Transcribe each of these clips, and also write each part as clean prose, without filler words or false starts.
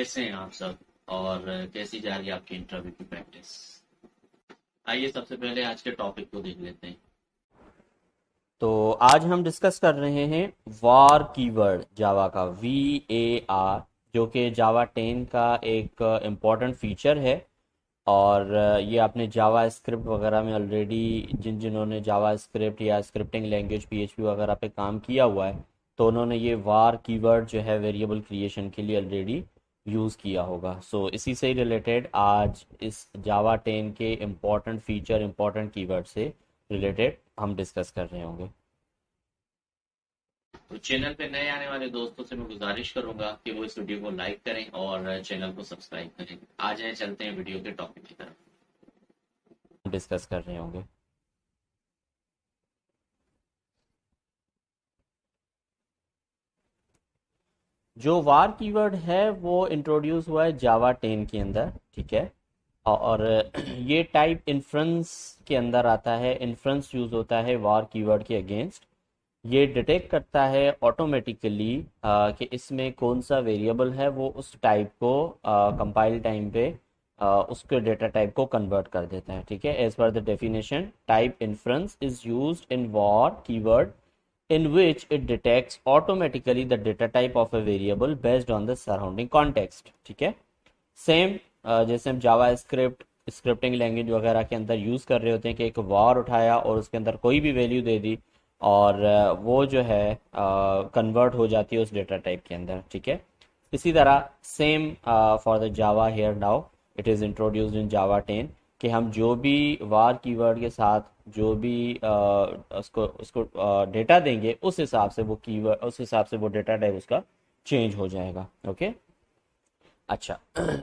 कैसे हैं आप सब और कैसी जा रही है आपकी इंटरव्यू की प्रैक्टिस। आइए सबसे पहले आज के टॉपिक को देख लेते हैं। तो आज हम डिस्कस कर रहे हैं वार कीवर्ड जावा का VAR, जो कि जावा 10 का एक इम्पॉर्टेंट फीचर है। और ये आपने जावा स्क्रिप्ट वगैरह में ऑलरेडी जिन्होंने जावा स्क्रिप्ट या स्क्रिप्टिंग लैंग्वेज PHP वगैरह पे काम किया हुआ है, तो उन्होंने ये वार कीवर्ड जो है वेरिएबल क्रिएशन के लिए ऑलरेडी यूज़ किया होगा। सो इसी से रिलेटेड आज इस जावा 10 के इम्पॉर्टेंट फीचर इम्पॉर्टेंट कीवर्ड से रिलेटेड हम डिस्कस कर रहे होंगे। तो चैनल पे नए आने वाले दोस्तों से मैं गुजारिश करूंगा कि वो इस वीडियो को लाइक करें और चैनल को सब्सक्राइब करें। आ जाए चलते हैं वीडियो के टॉपिक की तरफ। डिस्कस कर रहे होंगे। जो वार कीवर्ड है वो इंट्रोड्यूस हुआ है जावा 10 के अंदर, ठीक है। और ये टाइप इन्फ्रेंस के अंदर आता है। इन्फ्रेंस यूज होता है वार कीवर्ड के अगेंस्ट। ये डिटेक्ट करता है ऑटोमेटिकली कि इसमें कौन सा वेरिएबल है, वो उस टाइप को कंपाइल टाइम पे उसके डेटा टाइप को कन्वर्ट कर देता है, ठीक है। As per the definition, type inference is used in var keyword in which it detects automatically the data type of a variable based on the surrounding context, ठीक है। सेम जैसे हम जावा स्क्रिप्ट स्क्रिप्टिंग लैंग्वेज वगैरह के अंदर use कर रहे होते हैं कि एक वार उठाया और उसके अंदर कोई भी वैल्यू दे दी और वो जो है कन्वर्ट हो जाती है उस डेटा टाइप के अंदर, ठीक है। इसी तरह same for the Java here now, it is introduced in Java 10 कि हम जो भी वार कीवर्ड के साथ जो भी उसको उसको डेटा देंगे, उस हिसाब से वो कीवर्ड उस हिसाब से वो डेटा टाइप उसका चेंज हो जाएगा, ओके। अच्छा,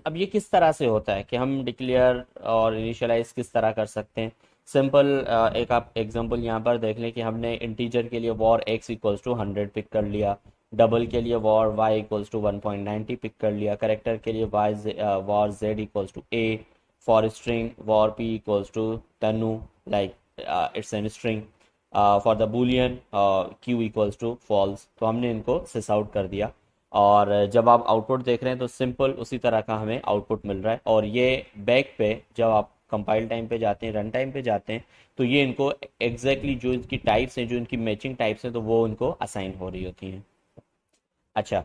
अब ये किस तरह से होता है कि हम डिक्लेयर और इनिशियलाइज किस तरह कर सकते हैं। सिंपल एक आप एग्जांपल यहाँ पर देख लें कि हमने इंटीजर के लिए var x equals to 100 pick कर लिया, डबल के लिए var y equals to 1.90 pick कर लिया, करेक्टर के लिए var z equals to a, for string var p equals to Tanu, like it's an string, for the boolean q equals to false. तो हमने इनको सिस आउट कर दिया और जब आप आउटपुट देख रहे हैं तो सिंपल उसी तरह का हमें आउटपुट मिल रहा है। और ये बैक पे जब आप कंपाइल टाइम पे जाते हैं, रन टाइम पे जाते हैं, तो ये इनको एग्जैक्टली जो इनकी टाइप्स हैं, जो इनकी मैचिंग टाइप्स हैं, तो वो इनको असाइन हो रही होती हैं। अच्छा,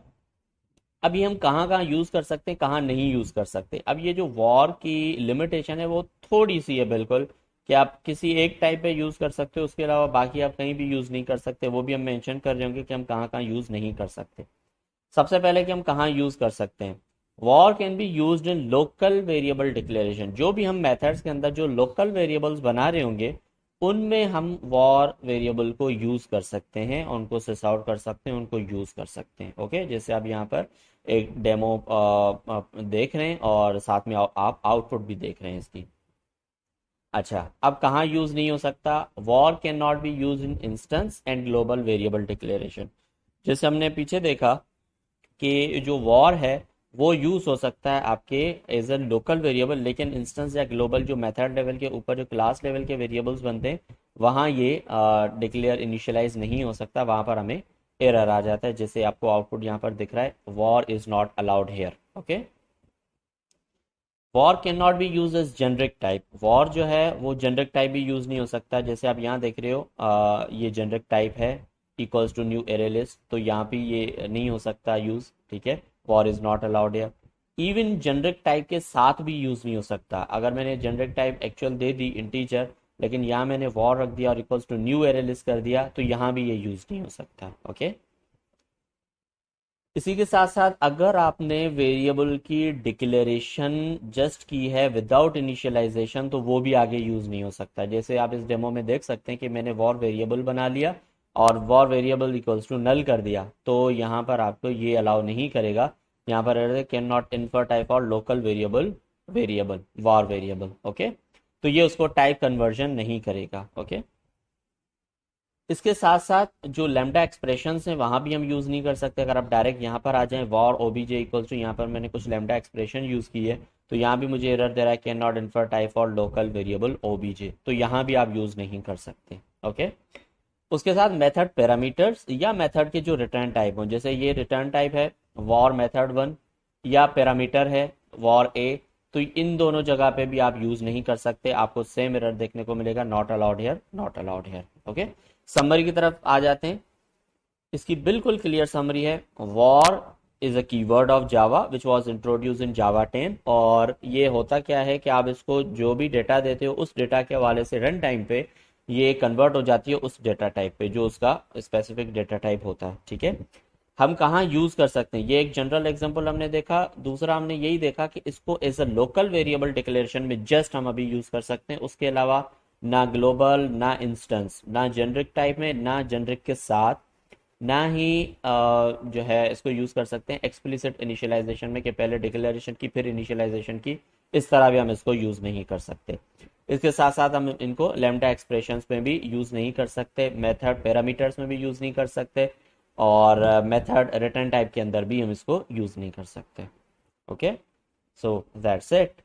अब ये हम कहाँ कहाँ यूज़ कर सकते हैं, कहाँ नहीं यूज़ कर सकते। अब ये जो वॉर की लिमिटेशन है वो थोड़ी सी है बिल्कुल, कि आप किसी एक टाइप पे यूज़ कर सकते हो, उसके अलावा बाकी आप कहीं भी यूज़ नहीं कर सकते। वो भी हम मेंशन कर रहे होंगे कि हम कहाँ कहाँ यूज़ नहीं कर सकते। सबसे पहले कि हम कहाँ यूज़ कर सकते हैं। War can be used in local variable declaration. जो भी हम मेथड्स के अंदर जो लोकल वेरिएबल्स बना रहे होंगे, उनमें हम वॉर वेरिएबल को यूज़ कर सकते हैं, उनको सिस आउट कर सकते हैं, उनको यूज़ कर सकते हैं, ओके। जैसे आप यहाँ पर एक डेमो देख रहे हैं और साथ में आप आउटपुट भी देख रहे हैं इसकी। अच्छा, अब कहाँ यूज़ नहीं हो सकता। War can not be use in instance and global variable declaration. जैसे हमने पीछे देखा कि जो वॉर है वो यूज हो सकता है आपके एज अ लोकल वेरिएबल, लेकिन इंस्टेंस या ग्लोबल जो मेथड लेवल के ऊपर जो क्लास लेवल के वेरिएबल्स बनते हैं, वहाँ ये डिक्लेयर इनिशियलाइज नहीं हो सकता। वहाँ पर हमें एरर आ जाता है, जैसे आपको आउटपुट यहाँ पर दिख रहा है, var is not allowed here, okay. Var can not be use as generic type. Var जो है वो जेनरिक टाइप भी यूज नहीं हो सकता। जैसे आप यहाँ देख रहे हो, ये जेनरिक टाइप है equals to new array list, तो यहाँ पे ये नहीं हो सकता यूज, ठीक है। वॉर इज नॉट अलाउड है। इवन जेनरिक टाइप के साथ भी यूज नहीं हो सकता। अगर मैंने जेनरिक टाइप एक्चुअल दे दी इंटीजर, लेकिन यहाँ मैंने वॉर रख दिया और equals to new array list कर दिया, तो यहाँ भी ये यूज नहीं हो सकता, ओके। इसी के साथ साथ अगर आपने वेरिएबल की डिक्लेरेशन जस्ट की है विदाउट इनिशियलाइजेशन, तो वो भी आगे यूज नहीं हो सकता। जैसे आप इस डेमो में देख सकते हैं कि मैंने वॉर वेरिएबल बना लिया और var variable equals to null कर दिया, तो यहाँ पर आपको ये अलाउ नहीं करेगा। यहाँ पर कैन नॉट इन्फर टाइप और local variable variable war variable, okay. तो ये उसको टाइप कन्वर्जन नहीं करेगा, ओके। इसके साथ साथ जो लैम्डा एक्सप्रेशंस हैं वहाँ भी हम यूज़ नहीं कर सकते। अगर आप डायरेक्ट यहाँ पर आ जाएं, वॉर ओबीजे इक्वल्स टू, यहाँ पर मैंने कुछ लैम्डा एक्सप्रेशन यूज़ की है, तो यहाँ भी मुझे एरर दे रहा है, कैन नॉट इन्फर टाइप और लोकल वेरिएबल ओबीजे, तो यहाँ भी आप यूज़ नहीं कर सकते, ओके। उसके साथ मेथड पैरामीटर्स या मेथड के जो रिटर्न टाइप हों, जैसे ये रिटर्न टाइप है वॉर मेथड 1, या पैरामीटर है वॉर ए, तो इन दोनों जगह पे भी आप यूज नहीं कर सकते, आपको सेम एरर देखने को मिलेगा, not allowed here, not allowed here. Okay, summary की तरफ आ जाते हैं। इसकी बिल्कुल क्लियर समरी है, var is a keyword of Java which was introduced in Java 10। और ये होता क्या है कि आप इसको जो भी डेटा देते हो उस डेटा के हवाले से रन टाइम पे ये कन्वर्ट हो जाती है उस डेटा टाइप पे जो उसका स्पेसिफिक डेटा टाइप होता है। ठीक है, हम कहाँ यूज कर सकते हैं, ये एक जनरल एग्जांपल हमने देखा। दूसरा हमने यही देखा कि इसको as a local variable declaration में जस्ट हम अभी यूज कर सकते हैं, उसके अलावा ना ग्लोबल, ना इंस्टेंस, ना जेनरिक टाइप में, ना जेनरिक के साथ, ना ही जो है इसको यूज कर सकते हैं एक्सप्लिसिट इनिशियलाइजेशन में कि पहले डिक्लेरेशन की फिर इनिशियलाइजेशन की, इस तरह भी हम इसको यूज नहीं कर सकते। इसके साथ साथ हम इनको लैम्डा एक्सप्रेशंस में भी यूज नहीं कर सकते, मेथड पैरामीटर्स में भी यूज नहीं कर सकते, और मेथड रिटर्न टाइप के अंदर भी हम इसको यूज नहीं कर सकते। Okay, so that's it.